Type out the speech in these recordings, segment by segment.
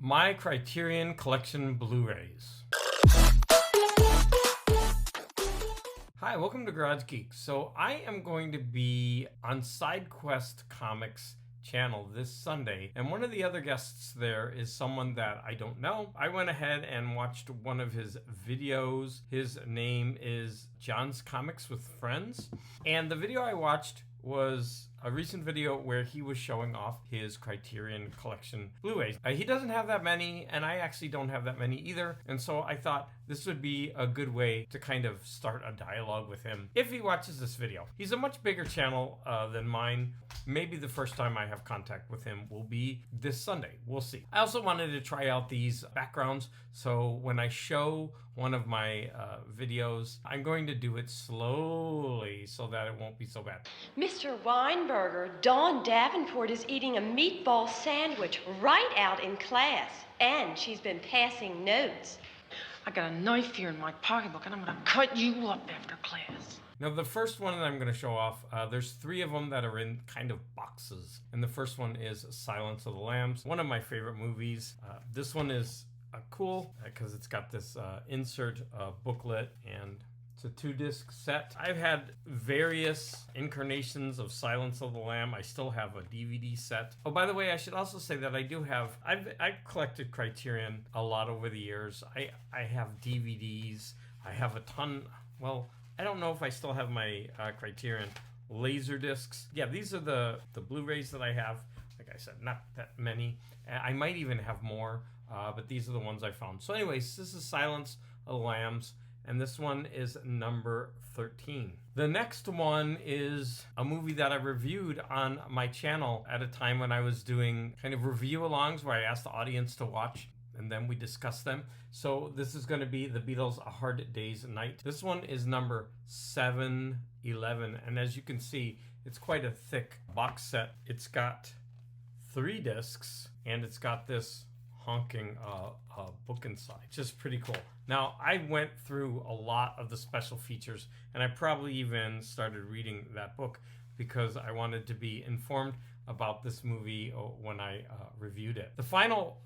My Criterion Collection Blu-rays. Hi, welcome to Garage Geeks. So I am going to be on SideQuest Comics channel this Sunday, and one of the other guests there is someone that I don't know. I went ahead and watched one of his videos. His name is John's Comics with Friends, and the video I watched was a recent video where he was showing off his Criterion Collection Blu-rays. He doesn't have that many, and I actually don't have that many either, and so I thought this would be a good way to kind of start a dialogue with him if he watches this video. He's a much bigger channel than mine. Maybe the first time I have contact with him will be this Sunday. We'll see. I also wanted to try out these backgrounds, so when I show one of my videos, I'm going to do it slowly so that it won't be so bad. Mr. Weinberger, Dawn Davenport is eating a meatball sandwich right out in class, and she's been passing notes. I got a knife here in my pocketbook, and I'm gonna cut you up after class. Now, the first one that I'm going to show off, there's three of them that are in kind of boxes. And the first one is Silence of the Lambs, one of my favorite movies. This one is cool because it's got this insert booklet, and it's a 2-disc set. I've had various incarnations of Silence of the Lamb. I still have a DVD set. Oh, by the way, I should also say that I've collected Criterion a lot over the years. I have DVDs. I have a ton, well, I don't know if I still have my Criterion laser discs. Yeah, these are the Blu-rays that I have. Like I said, not that many. I might even have more, but these are the ones I found. So anyways, this is Silence of the Lambs, and this one is number 13. The next one is a movie that I reviewed on my channel at a time when I was doing kind of review-alongs where I asked the audience to watch, and then we discuss them. So this is going to be The Beatles' A Hard Day's Night. This one is number 711, and as you can see, it's quite a thick box set. It's got 3 discs, and it's got this honking book inside. Just pretty cool. Now, I went through a lot of the special features, and I probably even started reading that book because I wanted to be informed about this movie when I reviewed it. The final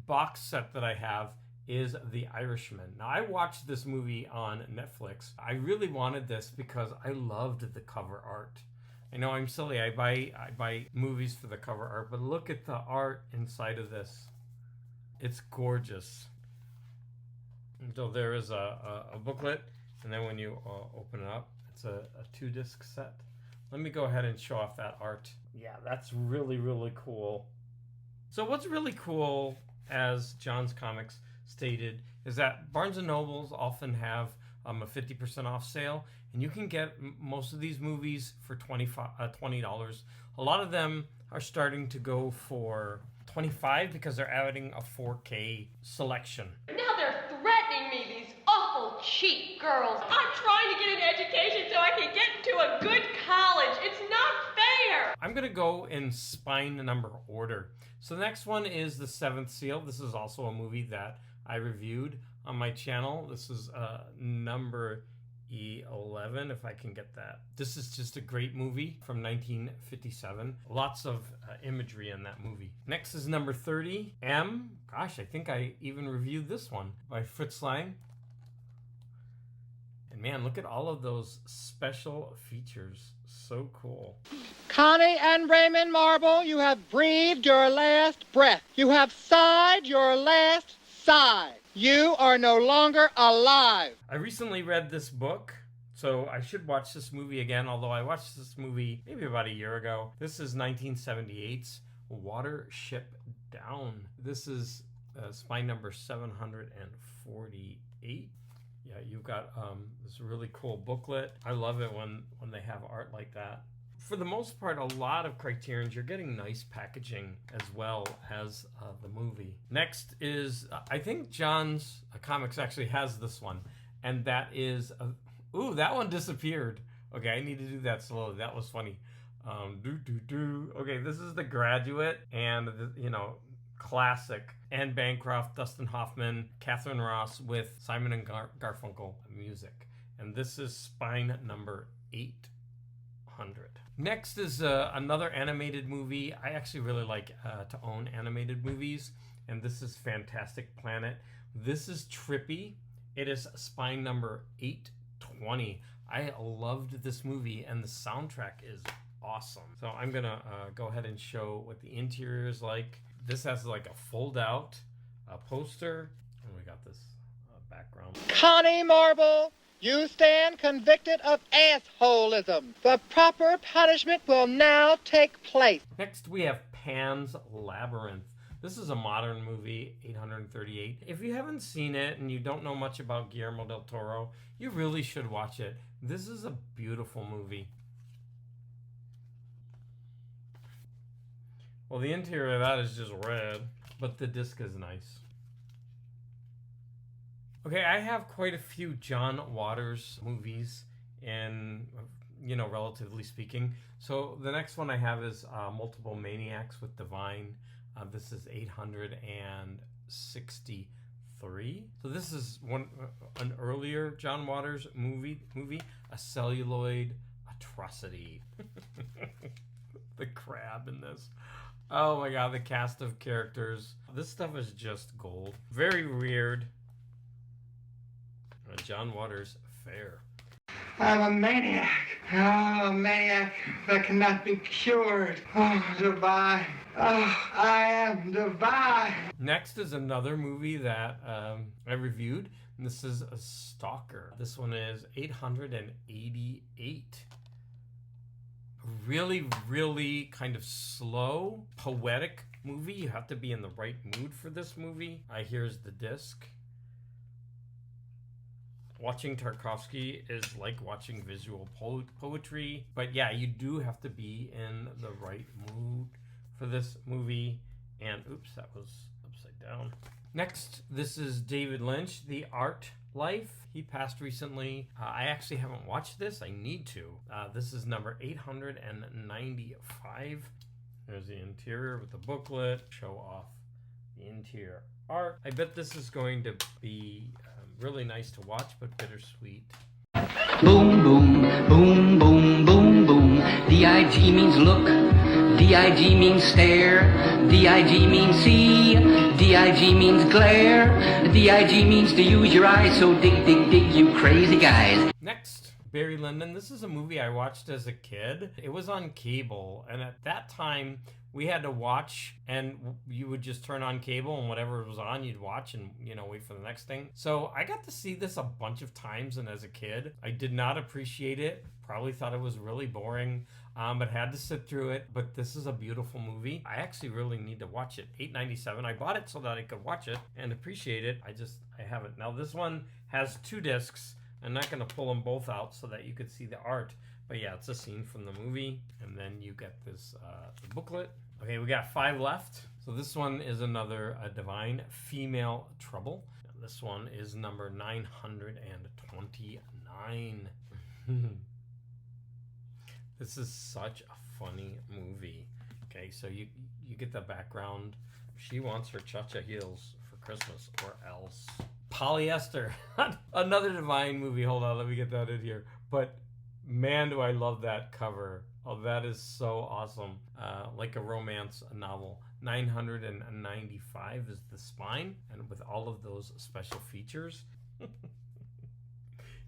box set that I have is The Irishman. Now, I watched this movie on Netflix. I really wanted this because I loved the cover art. I know I'm silly. I buy movies for the cover art, but look at the art inside of this. It's gorgeous. So there is a booklet, and then when you open it up, it's a 2-disc set. Let me go ahead and show off that art. Yeah, that's really, really cool. So what's really cool, as John's Comics stated, is that Barnes & Nobles often have a 50% off sale, and you can get most of these movies for $20. A lot of them are starting to go for $25 because they're adding a 4K selection. Now they're threatening me, these awful cheap girls. I'm trying to get an education so I can get into a good college. It's not fair. I'm going to go in spine number order. So the next one is The Seventh Seal. This is also a movie that I reviewed on my channel. This is number 11, if I can get that. This is just a great movie from 1957. Lots of imagery in that movie. Next is number 30, M. Gosh, I think I even reviewed this one by Fritz Lang. And man, look at all of those special features. So cool. Connie and Raymond Marble, you have breathed your last breath. You have sighed your last sigh. You are no longer alive. I recently read this book, so I should watch this movie again, although I watched this movie maybe about a year ago. This is 1978's Watership Down. This is spine number 748. Yeah, you've got this really cool booklet. I love it when they have art like that. For the most part, a lot of Criterions, you're getting nice packaging as well as the movie. Next is, I think John's Comics actually has this one, and that is, ooh, that one disappeared. Okay, I need to do that slowly. That was funny. Okay, this is The Graduate, and, classic. Anne Bancroft, Dustin Hoffman, Catherine Ross with Simon and Garfunkel music. And this is spine number 800. Next is another animated movie. I actually really like to own animated movies, and this is Fantastic Planet. This is trippy. It is spine number 820. I loved this movie, and the soundtrack is awesome. So I'm gonna go ahead and show what the interior is like. This has like a fold-out poster, and we got this background. Connie Marble, you stand convicted of assholism. The proper punishment will now take place. Next, we have Pan's Labyrinth. This is a modern movie, 838. If you haven't seen it and you don't know much about Guillermo del Toro, you really should watch it. This is a beautiful movie. Well, the interior of that is just red, but the disc is nice. Okay, I have quite a few John Waters movies, and relatively speaking. So the next one I have is Multiple Maniacs with Divine. This is 863. So this is an earlier John Waters movie, a celluloid atrocity. The crab in this. Oh my god, the cast of characters. This stuff is just gold. Very weird. John Waters fair. I'm a maniac. Oh, a maniac that cannot be cured. Oh, divine. Oh, I am divine. Next is another movie that I reviewed. And this is a Stalker. This one is 888. Really, really kind of slow, poetic movie. You have to be in the right mood for this movie. Here's the disc. Watching Tarkovsky is like watching visual poetry. But yeah, you do have to be in the right mood for this movie. And oops, that was upside down. Next, this is David Lynch, The Art Life. He passed recently. I actually haven't watched this. I need to. This is number 895. There's the interior with the booklet. Show off the interior art. I bet this is going to be really nice to watch, but bittersweet. Boom, boom, boom, boom, boom, boom. D-I-G means look. D-I-G means stare. D-I-G means see. D-I-G means glare. D-I-G means to use your eyes, so dig, dig, dig, you crazy guys. Next, Barry Lyndon. This is a movie I watched as a kid. It was on cable, and at that time, we had to watch, and you would just turn on cable, and whatever was on, you'd watch and, wait for the next thing. So I got to see this a bunch of times, and as a kid, I did not appreciate it. Probably thought it was really boring, but had to sit through it. But this is a beautiful movie. I actually really need to watch it. $8.97. I bought it so that I could watch it and appreciate it. I haven't. Now, this one has 2 discs. I'm not going to pull them both out so that you could see the art. But yeah, it's a scene from the movie. And then you get this the booklet. Okay, we got 5 left. So this one is another Divine Female Trouble. And this one is number 929. This is such a funny movie. Okay, so you get the background. She wants her cha-cha heels for Christmas or else. Polyester. Another Divine movie. Hold on, let me get that in here. But man, do I love that cover. Oh, that is so awesome. Like a romance novel. 995 is the spine, and with all of those special features.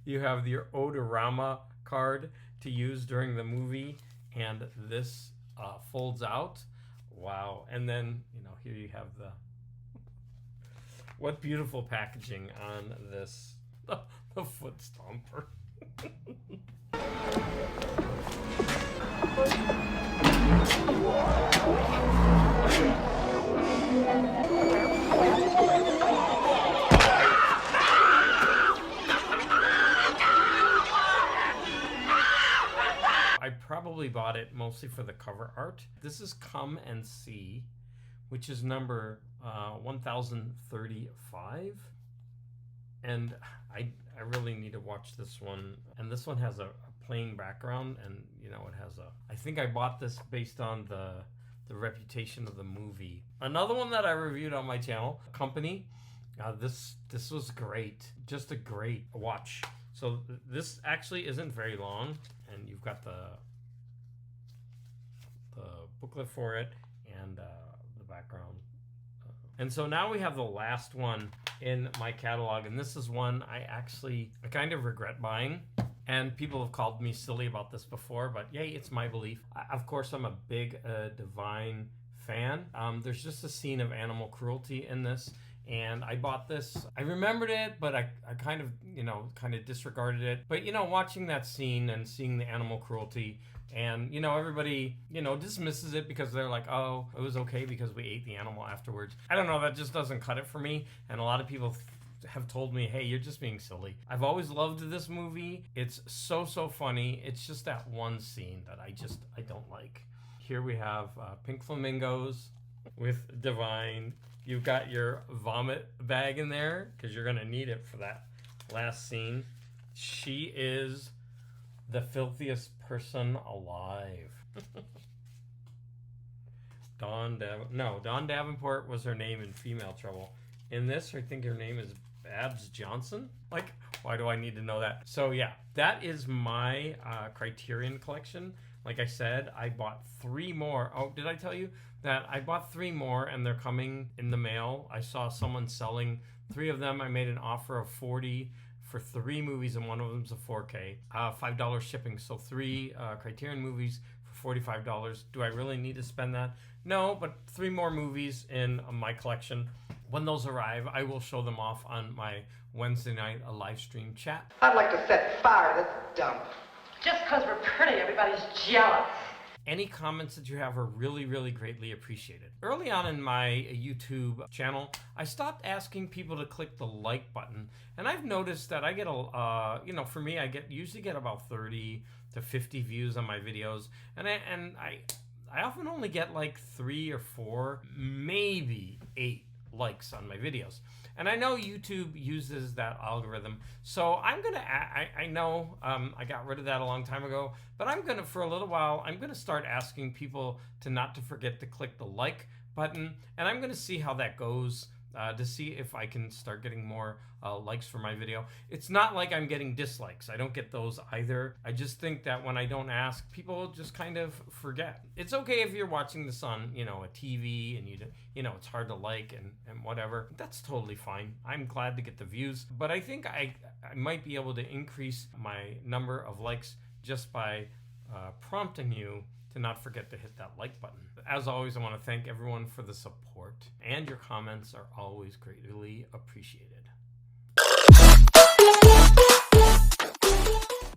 You have your Odorama card to use during the movie, and this folds out. Wow. And then, here you have what beautiful packaging on this. The foot stomper. I probably bought it mostly for the cover art. This is Come and See, which is number 1035. And I really need to watch this one. And this one has a plain background, and it has I think I bought this based on the reputation of the movie. Another one that I reviewed on my channel, Company. This was great. Just a great watch. So this actually isn't very long, and you've got the booklet for it and the background And so now we have the last one in my catalog, and this is one I kind of regret buying. And people have called me silly about this before, but yay, it's my belief. Of course, I'm a big Divine fan. There's just a scene of animal cruelty in this, and I bought this. I remembered it, but I kind of disregarded it. But, watching that scene and seeing the animal cruelty, and, everybody, dismisses it because they're like, oh, it was okay because we ate the animal afterwards. I don't know, that just doesn't cut it for me. And a lot of people have told me, hey, you're just being silly. I've always loved this movie. It's so funny. It's just that one scene that I don't like. Here we have pink flamingos with Divine. You've got your vomit bag in there because you're gonna need it for that last scene. She is the filthiest person alive. Dawn Davenport was her name in Female Trouble. In this, I think her name is Babs Johnson. Like, why do I need to know that? So yeah, that is my Criterion collection. Like I said, I bought 3 more. Oh, did I tell you that I bought 3 more and they're coming in the mail? I saw someone selling 3 of them. I made an offer of $40 for 3 movies, and one of them's a 4K. $5 shipping, so 3 Criterion movies for $45. Do I really need to spend that? No, but 3 more movies in my collection. When those arrive, I will show them off on my Wednesday night live stream chat. I'd like to set fire to this dump. Just because we're pretty, everybody's jealous. Any comments that you have are really, really greatly appreciated. Early on in my YouTube channel, I stopped asking people to click the like button, and I've noticed that I get for me, I usually get about 30 to 50 views on my videos, and I often only get like 3 or 4, maybe 8 likes on my videos. And I know YouTube uses that algorithm, so I'm gonna, I know I got rid of that a long time ago, but I'm gonna, for a little while, I'm gonna start asking people not to forget to click the like button, and I'm gonna see how that goes, to see if I can start getting more likes for my video. It's not like I'm getting dislikes. I don't get those either. I just think that when I don't ask, people just kind of forget. It's okay if you're watching this on, a TV and it's hard to like and whatever. That's totally fine. I'm glad to get the views, but I think I might be able to increase my number of likes just by prompting you to not forget to hit that like button. As always, I want to thank everyone for the support, and your comments are always greatly appreciated.